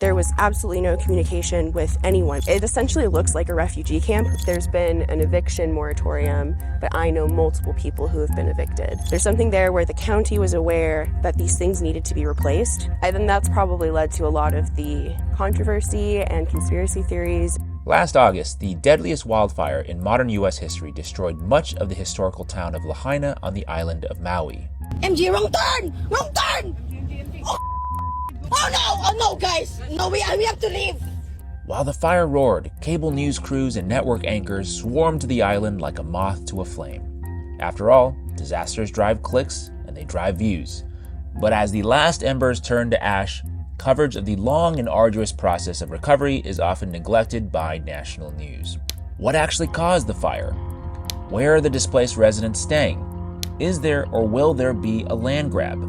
There was absolutely no communication with anyone. It essentially looks like a refugee camp. There's been an eviction moratorium, but I know multiple people who have been evicted. There's something there where the county was aware that these things needed to be replaced. I think that's probably led to a lot of the controversy and conspiracy theories. Last August, the deadliest wildfire in modern U.S. history destroyed much of the historical town of Lahaina on the island of Maui. MG, wrong turn! Wrong turn! Oh no, guys! No, we have to leave! While the fire roared, cable news crews and network anchors swarmed to the island like a moth to a flame. After all, disasters drive clicks and they drive views. But as the last embers turn to ash, coverage of the long and arduous process of recovery is often neglected by national news. What actually caused the fire? Where are the displaced residents staying? Is there or will there be a land grab?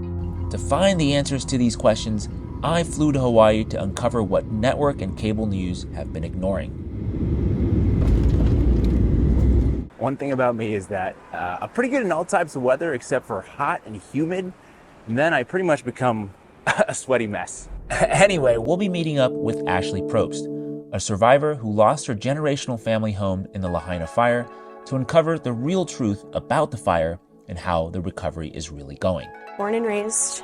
To find the answers to these questions, I flew to Hawaii to uncover what network and cable news have been ignoring. One thing about me is that I'm pretty good in all types of weather except for hot and humid, and then I pretty much become a sweaty mess. Anyway, we'll be meeting up with Ashley Probst, a survivor who lost her generational family home in the Lahaina fire, to uncover the real truth about the fire and how the recovery is really going. Born and raised,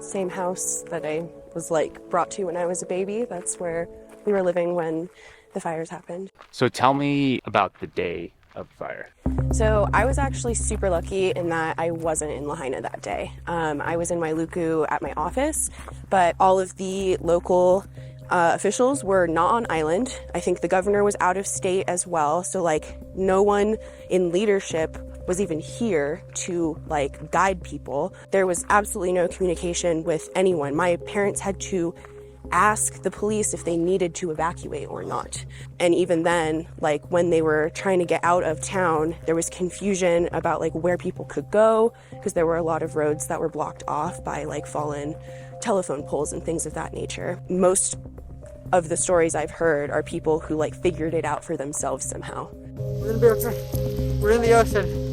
same house that I was brought to when I was a baby. That's where we were living when the fires happened. So tell me about the day of the fire. So I was actually super lucky in that I wasn't in Lahaina that day. I was in Wailuku at my office, but all of the local officials were not on island. I think the governor was out of state as well. So no one in leadership was even here to guide people. There was absolutely no communication with anyone. My parents had to ask the police if they needed to evacuate or not. And even then, when they were trying to get out of town, there was confusion about where people could go, because there were a lot of roads that were blocked off by fallen telephone poles and things of that nature. Most of the stories I've heard are people who figured it out for themselves somehow. We're in the ocean.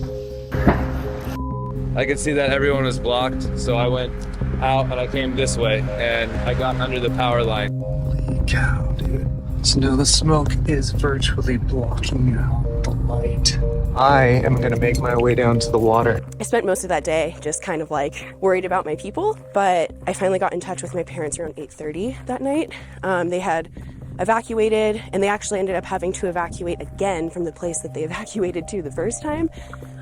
I could see that everyone was blocked, so I went out and I came this way and I got under the power line. Holy cow, dude. So now the smoke is virtually blocking out the light. I am gonna make my way down to the water. I spent most of that day just kind of worried about my people, but I finally got in touch with my parents around 8:30 that night. They had evacuated, and they actually ended up having to evacuate again from the place that they evacuated to the first time.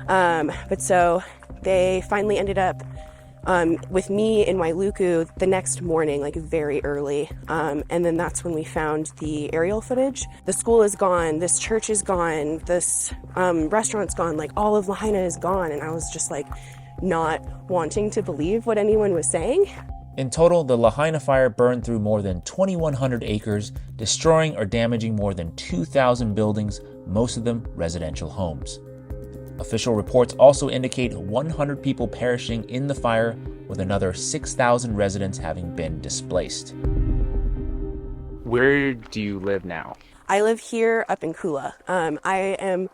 But so they finally ended up with me in Wailuku the next morning, very early. And then that's when we found the aerial footage. The school is gone, this church is gone, this restaurant's gone, all of Lahaina is gone. And I was just not wanting to believe what anyone was saying. In total, the Lahaina fire burned through more than 2,100 acres, destroying or damaging more than 2,000 buildings, most of them residential homes. Official reports also indicate 100 people perishing in the fire, with another 6,000 residents having been displaced. Where do you live now? I live here up in Kula. I am,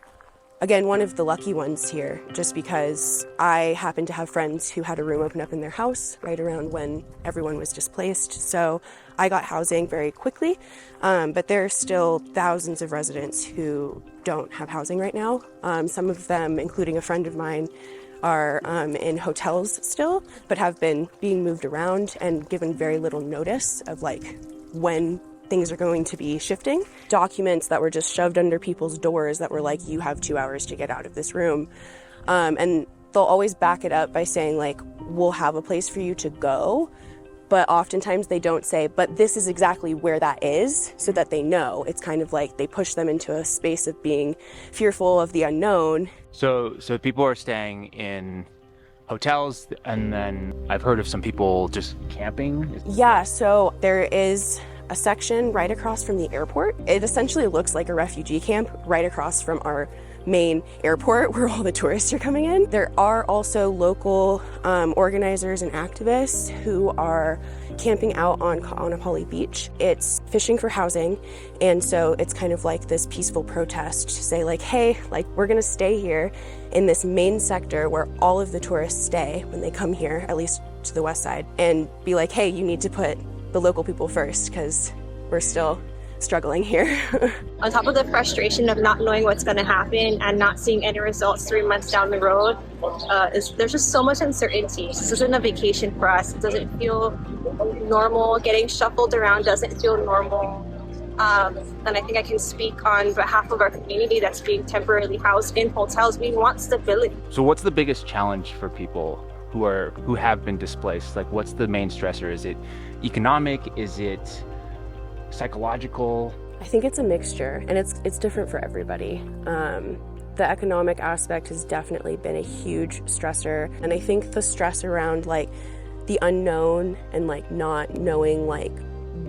again, one of the lucky ones here, just because I happen to have friends who had a room open up in their house right around when everyone was displaced. So I got housing very quickly, but there are still thousands of residents who don't have housing right now. Some of them, including a friend of mine, are in hotels still, but have been being moved around and given very little notice of when things are going to be shifting. Documents that were just shoved under people's doors that were you have 2 hours to get out of this room. And they'll always back it up by saying we'll have a place for you to go. But oftentimes they don't say, but this is exactly where that is, so that they know. It's kind of they push them into a space of being fearful of the unknown. So people are staying in hotels, and then I've heard of some people just camping. Yeah, so there is a section right across from the airport. It essentially looks like a refugee camp right across from our main airport where all the tourists are coming in. There are also local organizers and activists who are camping out on Kaanapali Beach. It's fishing for housing, and so it's kind of this peaceful protest to say hey, we're gonna stay here in this main sector where all of the tourists stay when they come here, at least to the west side, and be hey, you need to put the local people first, because we're still struggling here. On top of the frustration of not knowing what's going to happen and not seeing any results 3 months down the road, there's just so much uncertainty. This isn't a vacation for us. It doesn't feel normal. Getting shuffled around doesn't feel normal. And I think I can speak on behalf of our community that's being temporarily housed in hotels. We want stability. So what's the biggest challenge for people who have been displaced? Like, what's the main stressor? Is it economic? Is it psychological? I think it's a mixture, and it's different for everybody. The economic aspect has definitely been a huge stressor, and I think the stress around like the unknown and like not knowing like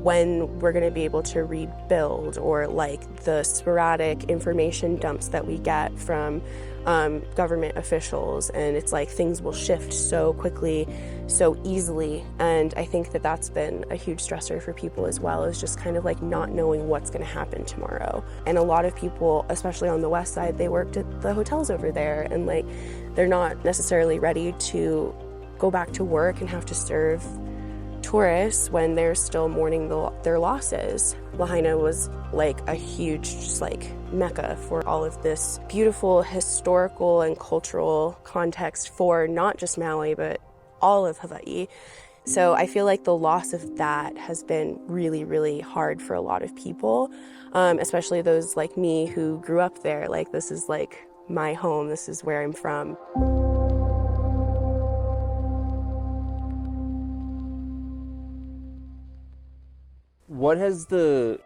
when we're going to be able to rebuild, or like the sporadic information dumps that we get from government officials, and it's like things will shift so quickly, so easily, and I think that that's been a huge stressor for people as well, is just kind of like not knowing what's going to happen tomorrow. And a lot of people, especially on the west side, they worked at the hotels over there, and like they're not necessarily ready to go back to work and have to serve tourists when they're still mourning their losses. Lahaina was like a huge just like mecca for all of this beautiful historical and cultural context for not just Maui but all of Hawaii. So I feel like the loss of that has been really, really hard for a lot of people, especially those like me who grew up there. Like, this is like my home, this is where I'm from. What has the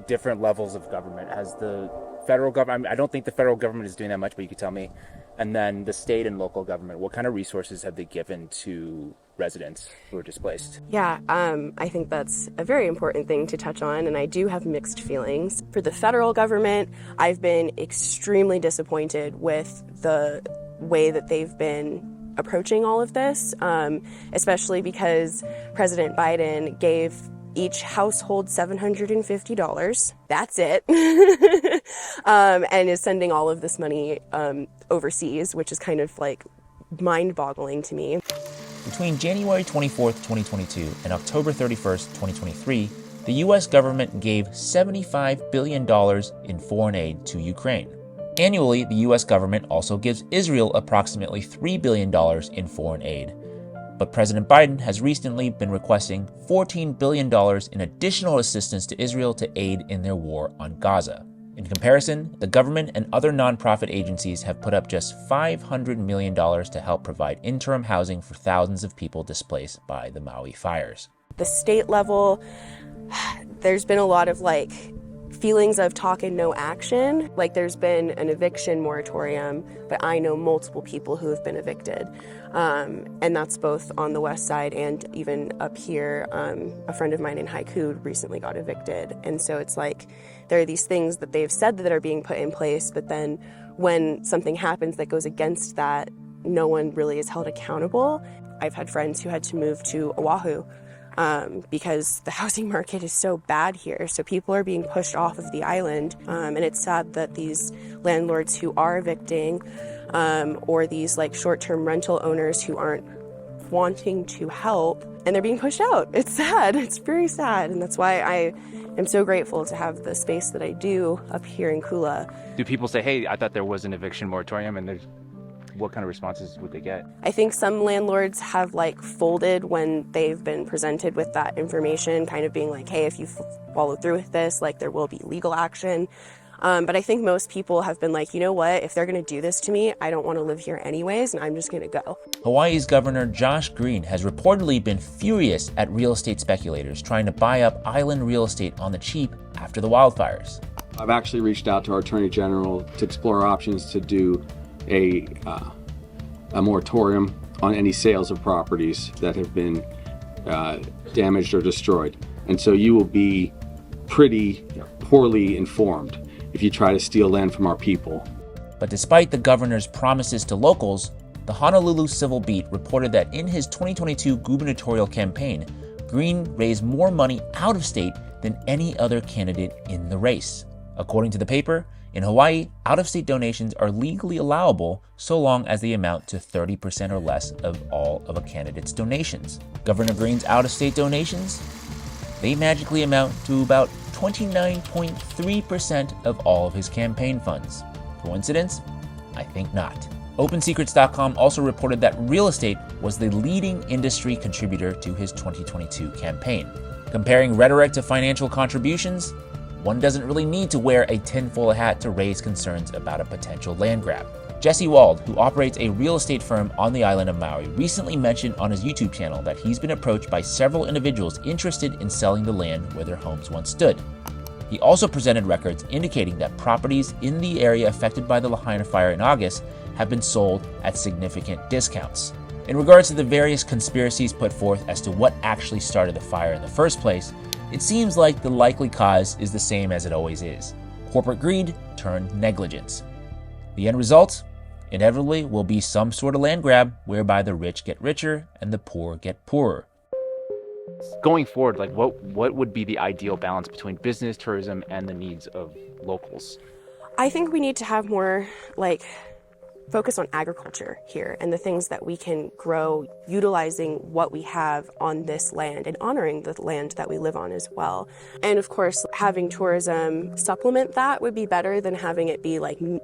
different levels of government, has the federal government, I don't think the federal government is doing that much, but you could tell me, and then the state and local government, what kind of resources have they given to residents who are displaced? Yeah, I think that's a very important thing to touch on, and I do have mixed feelings. For the federal government, I've been extremely disappointed with the way that they've been approaching all of this, especially because President Biden gave each household $750. That's it. And is sending all of this money overseas, which is kind of like mind-boggling to me. Between January 24th, 2022 and October 31st, 2023, the U.S. government gave $75 billion in foreign aid to Ukraine. Annually, the U.S. government also gives Israel approximately $3 billion in foreign aid. But President Biden has recently been requesting $14 billion in additional assistance to Israel to aid in their war on Gaza. In comparison, the government and other nonprofit agencies have put up just $500 million to help provide interim housing for thousands of people displaced by the Maui fires. The state level, there's been a lot of like feelings of talk and no action. Like, there's been an eviction moratorium, but I know multiple people who have been evicted. And that's both on the west side and even up here. A friend of mine in Haiku recently got evicted. And so it's like, there are these things that they've said that are being put in place, but then when something happens that goes against that, no one really is held accountable. I've had friends who had to move to Oahu because the housing market is so bad here. So people are being pushed off of the island. And it's sad that these landlords who are evicting, or these like short-term rental owners who aren't wanting to help, and they're being pushed out. It's sad. It's very sad. And that's why I am so grateful to have the space that I do up here in Kula. Do people say, hey, I thought there was an eviction moratorium, and what kind of responses would they get? I think some landlords have like folded when they've been presented with that information, kind of being like, hey, if you follow through with this, like there will be legal action. But I think most people have been like, you know what, if they're going to do this to me, I don't want to live here anyways, and I'm just going to go. Hawaii's Governor Josh Green has reportedly been furious at real estate speculators trying to buy up island real estate on the cheap after the wildfires. I've actually reached out to our Attorney General to explore options to do a moratorium on any sales of properties that have been damaged or destroyed. And so you will be pretty poorly informed if you try to steal land from our people. But despite the governor's promises to locals, the Honolulu Civil Beat reported that in his 2022 gubernatorial campaign, Green raised more money out of state than any other candidate in the race. According to the paper, in Hawaii, out-of-state donations are legally allowable so long as they amount to 30% or less of all of a candidate's donations. Governor Green's out-of-state donations? they magically amount to about 29.3% of all of his campaign funds. Coincidence? I think not. OpenSecrets.com also reported that real estate was the leading industry contributor to his 2022 campaign. Comparing rhetoric to financial contributions, one doesn't really need to wear a tinfoil hat to raise concerns about a potential land grab. Jesse Wald, who operates a real estate firm on the island of Maui, recently mentioned on his YouTube channel that he's been approached by several individuals interested in selling the land where their homes once stood. He also presented records indicating that properties in the area affected by the Lahaina fire in August have been sold at significant discounts. In regards to the various conspiracies put forth as to what actually started the fire in the first place, it seems like the likely cause is the same as it always is: corporate greed turned negligence. The end result, inevitably, will be some sort of land grab whereby the rich get richer and the poor get poorer. Going forward, like what would be the ideal balance between business, tourism, and the needs of locals? I think we need to have more focus on agriculture here and the things that we can grow, utilizing what we have on this land and honoring the land that we live on as well. And of course, having tourism supplement that would be better than having it be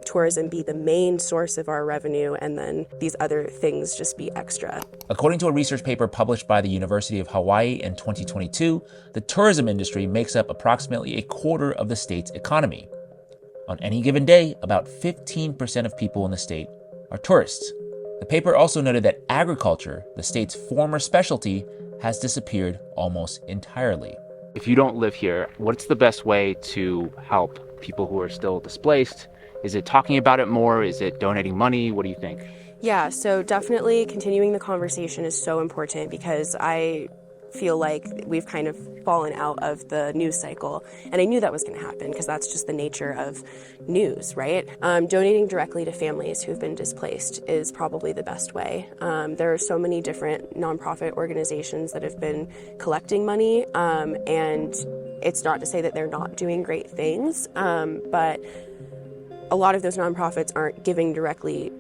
tourism be the main source of our revenue and then these other things just be extra. According to a research paper published by the University of Hawaii in 2022, the tourism industry makes up approximately a quarter of the state's economy. On any given day, about 15% of people in the state are tourists. The paper also noted that agriculture, the state's former specialty, has disappeared almost entirely. If you don't live here, what's the best way to help people who are still displaced? Is it talking about it more? Is it donating money? What do you think? Yeah, so definitely continuing the conversation is so important because I feel like we've kind of fallen out of the news cycle. And I knew that was going to happen because that's just the nature of news, right? Donating directly to families who've been displaced is probably the best way. There are so many different nonprofit organizations that have been collecting money, and it's not to say that they're not doing great things, but a lot of those nonprofits aren't giving directly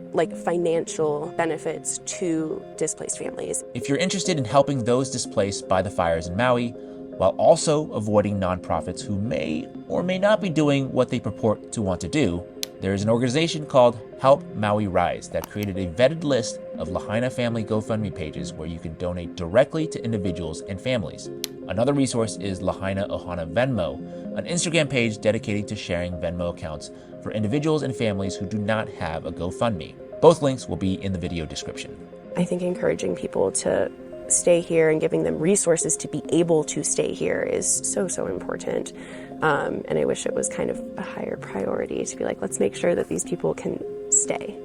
financial benefits to displaced families. If you're interested in helping those displaced by the fires in Maui, while also avoiding nonprofits who may or may not be doing what they purport to want to do, there is an organization called Help Maui Rise that created a vetted list of Lahaina family GoFundMe pages where you can donate directly to individuals and families. Another resource is Lahaina Ohana Venmo, an Instagram page dedicated to sharing Venmo accounts for individuals and families who do not have a GoFundMe. Both links will be in the video description. I think encouraging people to stay here and giving them resources to be able to stay here is so, so important. And I wish it was kind of a higher priority to be let's make sure that these people can stay.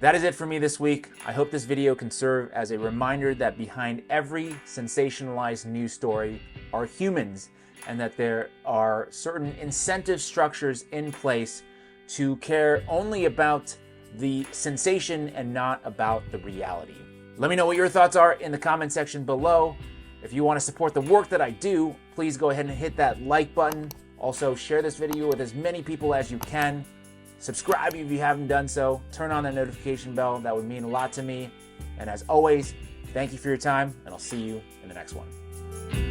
That is it for me this week. I hope this video can serve as a reminder that behind every sensationalized news story are humans, and that there are certain incentive structures in place to care only about the sensation and not about the reality. Let me know what your thoughts are in the comment section below. If you want to support the work that I do, please go ahead and hit that like button. Also, share this video with as many people as you can. Subscribe if you haven't done so. Turn on that notification bell. That would mean a lot to me. And as always, thank you for your time, and I'll see you in the next one.